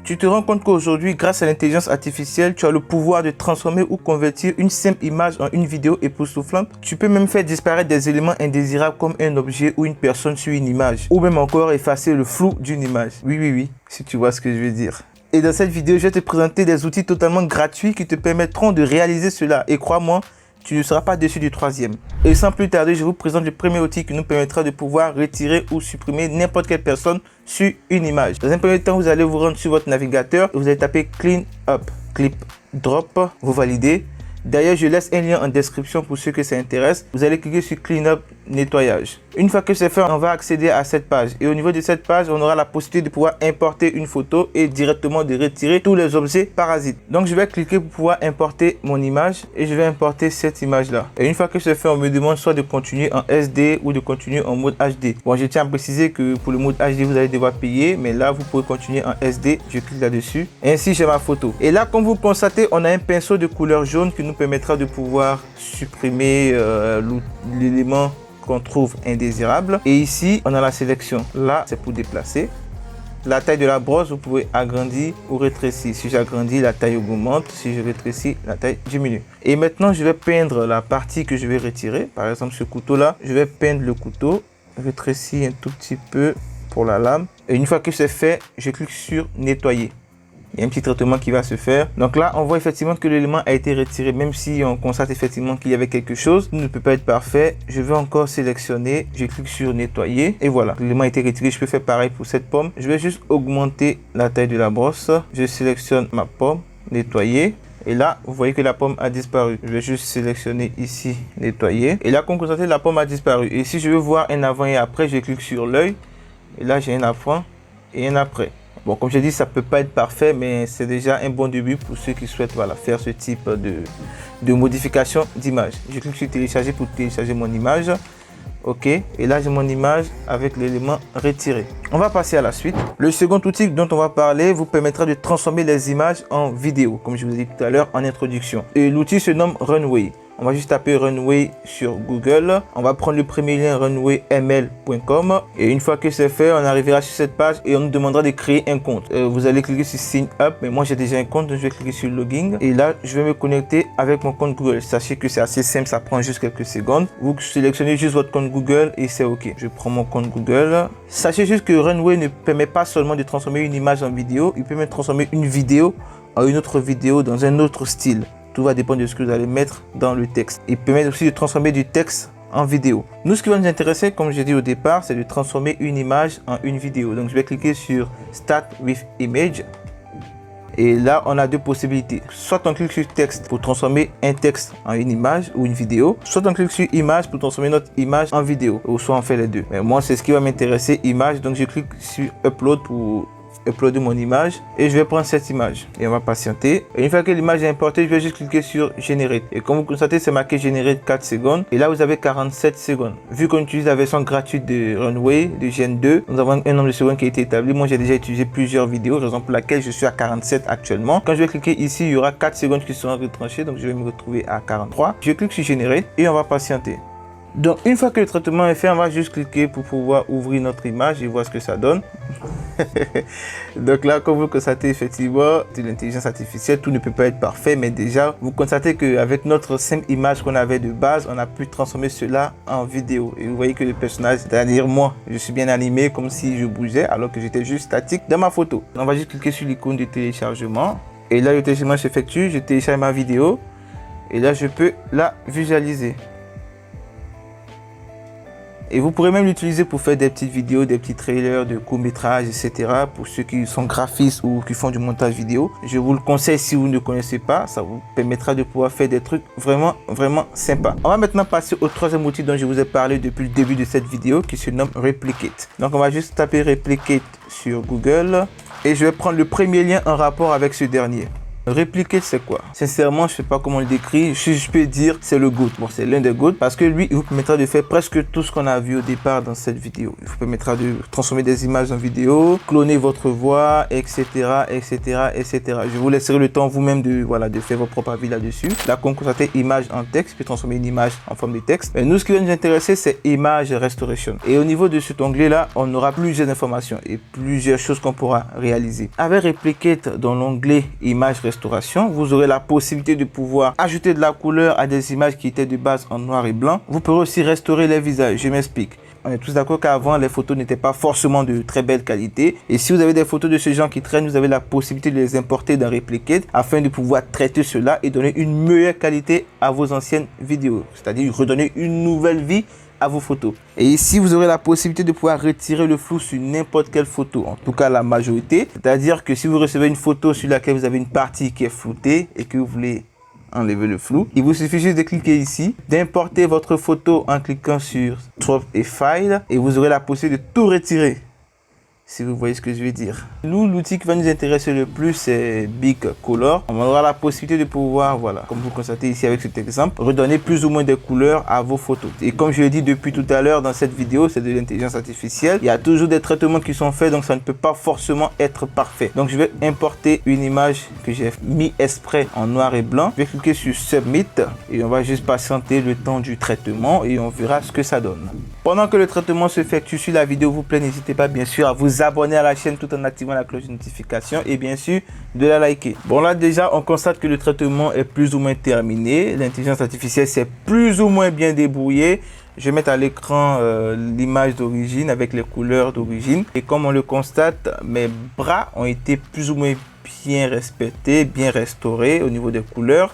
Tu te rends compte qu'aujourd'hui, grâce à l'intelligence artificielle, tu as le pouvoir de transformer ou convertir une simple image en une vidéo époustouflante. Tu peux même faire disparaître des éléments indésirables comme un objet ou une personne sur une image. Ou même encore effacer le flou d'une image. Oui, si tu vois ce que je veux dire. Et dans cette vidéo, je vais te présenter des outils totalement gratuits qui te permettront de réaliser cela. Et crois-moi, tu ne seras pas déçu du troisième. Et sans plus tarder, je vous présente le premier outil qui nous permettra de pouvoir retirer ou supprimer n'importe quelle personne sur une image. Dans un premier temps, vous allez vous rendre sur votre navigateur et vous allez taper Clean Up, Clip Drop, vous validez. D'ailleurs, je laisse un lien en description pour ceux que ça intéresse. Vous allez cliquer sur Clean Up, nettoyage. Une fois que c'est fait, on va accéder à cette page. Et au niveau de cette page, on aura la possibilité de pouvoir importer une photo et directement de retirer tous les objets parasites. Donc, je vais cliquer pour pouvoir importer mon image et je vais importer cette image-là. Et une fois que c'est fait, on me demande soit de continuer en SD ou de continuer en mode HD. Bon, je tiens à préciser que pour le mode HD, vous allez devoir payer, mais là, vous pouvez continuer en SD. Je clique là-dessus. Et ainsi, j'ai ma photo. Et là, comme vous constatez, on a un pinceau de couleur jaune qui nous permettra de pouvoir supprimer l'élément qu'on trouve indésirable. Et ici, on a la sélection. Là, c'est pour déplacer. La taille de la brosse, vous pouvez agrandir ou rétrécir. Si j'agrandis, la taille augmente. Si je rétrécis, la taille diminue. Et maintenant, je vais peindre la partie que je vais retirer. Par exemple, ce couteau-là, je vais peindre le couteau. Rétrécir un tout petit peu pour la lame. Et une fois que c'est fait, je clique sur nettoyer. Il y a un petit traitement qui va se faire. Donc là, on voit effectivement que l'élément a été retiré. Même si on constate effectivement qu'il y avait quelque chose, il ne peut pas être parfait. Je vais encore sélectionner. Je clique sur nettoyer. Et voilà, l'élément a été retiré. Je peux faire pareil pour cette pomme. Je vais juste augmenter la taille de la brosse. Je sélectionne ma pomme, nettoyer. Et là, vous voyez que la pomme a disparu. Je vais juste sélectionner ici, nettoyer. Et là, comme vous constatez, la pomme a disparu. Et si je veux voir un avant et après, je clique sur l'œil. Et là, j'ai un avant et un après. Bon, comme je dis, ça ne peut pas être parfait, mais c'est déjà un bon début pour ceux qui souhaitent faire ce type de modification d'image. Je clique sur télécharger pour télécharger mon image. OK. Et là, j'ai mon image avec l'élément retiré. On va passer à la suite. Le second outil dont on va parler vous permettra de transformer les images en vidéo, comme je vous ai dit tout à l'heure en introduction. Et l'outil se nomme Runway. On va juste taper Runway sur Google. On va prendre le premier lien runwayml.com. Et une fois que c'est fait, on arrivera sur cette page et on nous demandera de créer un compte. Vous allez cliquer sur Sign Up. Mais moi, j'ai déjà un compte, donc je vais cliquer sur Login. Et là, je vais me connecter avec mon compte Google. Sachez que c'est assez simple, ça prend juste quelques secondes. Vous sélectionnez juste votre compte Google et c'est OK. Je prends mon compte Google. Sachez juste que Runway ne permet pas seulement de transformer une image en vidéo. Il permet de transformer une vidéo en une autre vidéo dans un autre style. Tout va dépendre de ce que vous allez mettre dans le texte. Il permet aussi de transformer du texte en vidéo. Nous, ce qui va nous intéresser, comme j'ai dit au départ, c'est de transformer une image en une vidéo. Donc, je vais cliquer sur Start with Image. Et là, on a deux possibilités. Soit on clique sur texte pour transformer un texte en une image ou une vidéo. Soit on clique sur image pour transformer notre image en vidéo. Ou soit on fait les deux. Mais moi, c'est ce qui va m'intéresser, image. Donc, je clique sur Upload pour uploader mon image et je vais prendre cette image et on va patienter. Et une fois que l'image est importée, je vais juste cliquer sur Generate. Et comme vous constatez, c'est marqué Generate 4 secondes. Et là, vous avez 47 secondes. Vu qu'on utilise la version gratuite de Runway, de Gen 2, nous avons un nombre de secondes qui a été établi. Moi, j'ai déjà utilisé plusieurs vidéos, raison pour laquelle je suis à 47 actuellement. Quand je vais cliquer ici, il y aura 4 secondes qui seront retranchées. Donc, je vais me retrouver à 43. Je clique sur Generate et on va patienter. Donc, une fois que le traitement est fait, on va juste cliquer pour pouvoir ouvrir notre image et voir ce que ça donne. Donc là, comme vous constatez, effectivement, de l'intelligence artificielle, tout ne peut pas être parfait, mais déjà, vous constatez qu'avec notre simple image qu'on avait de base, on a pu transformer cela en vidéo. Et vous voyez que le personnage, c'est-à-dire moi, je suis bien animé comme si je bougeais, alors que j'étais juste statique dans ma photo. On va juste cliquer sur l'icône de téléchargement. Et là, le téléchargement s'effectue, je télécharge ma vidéo. Et là, je peux la visualiser. Et vous pourrez même l'utiliser pour faire des petites vidéos, des petits trailers de courts-métrages, etc. Pour ceux qui sont graphistes ou qui font du montage vidéo. Je vous le conseille si vous ne connaissez pas. Ça vous permettra de pouvoir faire des trucs vraiment sympas. On va maintenant passer au troisième outil dont je vous ai parlé depuis le début de cette vidéo qui se nomme Replicate. Donc on va juste taper Replicate sur Google. Et je vais prendre le premier lien en rapport avec ce dernier. Replicate, c'est quoi? Sincèrement, je sais pas comment le décrire. Je peux dire c'est le GOAT. Bon, c'est l'un des GOAT parce que lui, il vous permettra de faire presque tout ce qu'on a vu au départ dans cette vidéo. Il vous permettra de transformer des images en vidéo, cloner votre voix, etc., etc., etc. Je vous laisserai le temps vous-même de faire vos propres avis là-dessus. Là, qu'on constate image en texte, puis transformer une image en forme de texte. Mais nous, ce qui va nous intéresser, c'est Image Restoration. Et au niveau de cet onglet-là, on aura plusieurs informations et plusieurs choses qu'on pourra réaliser. Avec Replicate dans l'onglet Image Restauration, vous aurez la possibilité de pouvoir ajouter de la couleur à des images qui étaient de base en noir et blanc. Vous pourrez aussi restaurer les visages. Je m'explique. On est tous d'accord qu'avant, les photos n'étaient pas forcément de très belle qualité. Et si vous avez des photos de ce genre qui traînent, vous avez la possibilité de les importer dans Replicate afin de pouvoir traiter cela et donner une meilleure qualité à vos anciennes vidéos. C'est-à-dire redonner une nouvelle vie à vos photos. Et ici, vous aurez la possibilité de pouvoir retirer le flou sur n'importe quelle photo, en tout cas la majorité. C'est-à-dire que si vous recevez une photo sur laquelle vous avez une partie qui est floutée et que vous voulez enlever le flou, il vous suffit juste de cliquer ici, d'importer votre photo en cliquant sur Drop a File et vous aurez la possibilité de tout retirer. Si vous voyez ce que je veux dire. Nous, l'outil qui va nous intéresser le plus, c'est Big Color. On aura la possibilité de pouvoir, voilà, comme vous constatez ici avec cet exemple, redonner plus ou moins de couleurs à vos photos. Et comme je l'ai dit depuis tout à l'heure dans cette vidéo, c'est de l'intelligence artificielle. Il y a toujours des traitements qui sont faits, donc ça ne peut pas forcément être parfait. Donc je vais importer une image que j'ai mis exprès en noir et blanc. Je vais cliquer sur Submit et on va juste patienter le temps du traitement et on verra ce que ça donne. Pendant que le traitement s'effectue sur la vidéo, vous plaît, n'hésitez pas bien sûr à vous abonner à la chaîne tout en activant la cloche de notification et bien sûr de la liker. Bon, là déjà on constate que le traitement est plus ou moins terminé. L'intelligence artificielle s'est plus ou moins bien débrouillée. Je vais mettre à l'écran l'image d'origine avec les couleurs d'origine et comme on le constate, mes bras ont été plus ou moins bien respecté, bien restauré au niveau des couleurs.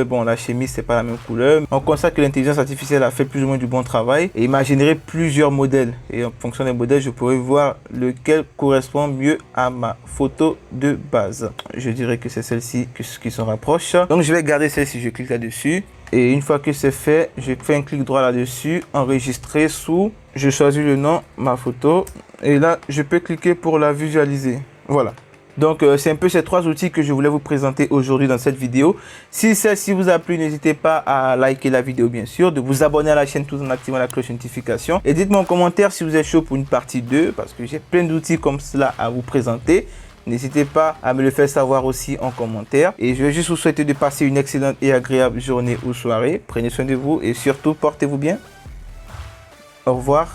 Bon, la chemise c'est pas la même couleur. On constate que l'intelligence artificielle a fait plus ou moins du bon travail et il m'a généré plusieurs modèles et en fonction des modèles je pourrais voir lequel correspond mieux à ma photo de base. Je dirais que c'est celle-ci qui s'en rapproche, donc je vais garder celle-ci. Je clique là-dessus et une fois que c'est fait, je fais un clic droit là-dessus, enregistrer sous, je choisis le nom, ma photo et là je peux cliquer pour la visualiser. Voilà. Donc, c'est un peu ces trois outils que je voulais vous présenter aujourd'hui dans cette vidéo. Si celle-ci vous a plu, n'hésitez pas à liker la vidéo, bien sûr, de vous abonner à la chaîne tout en activant la cloche de notification. Et dites-moi en commentaire si vous êtes chaud pour une partie 2, parce que j'ai plein d'outils comme cela à vous présenter. N'hésitez pas à me le faire savoir aussi en commentaire. Et je vais juste vous souhaiter de passer une excellente et agréable journée ou soirée. Prenez soin de vous et surtout, portez-vous bien. Au revoir.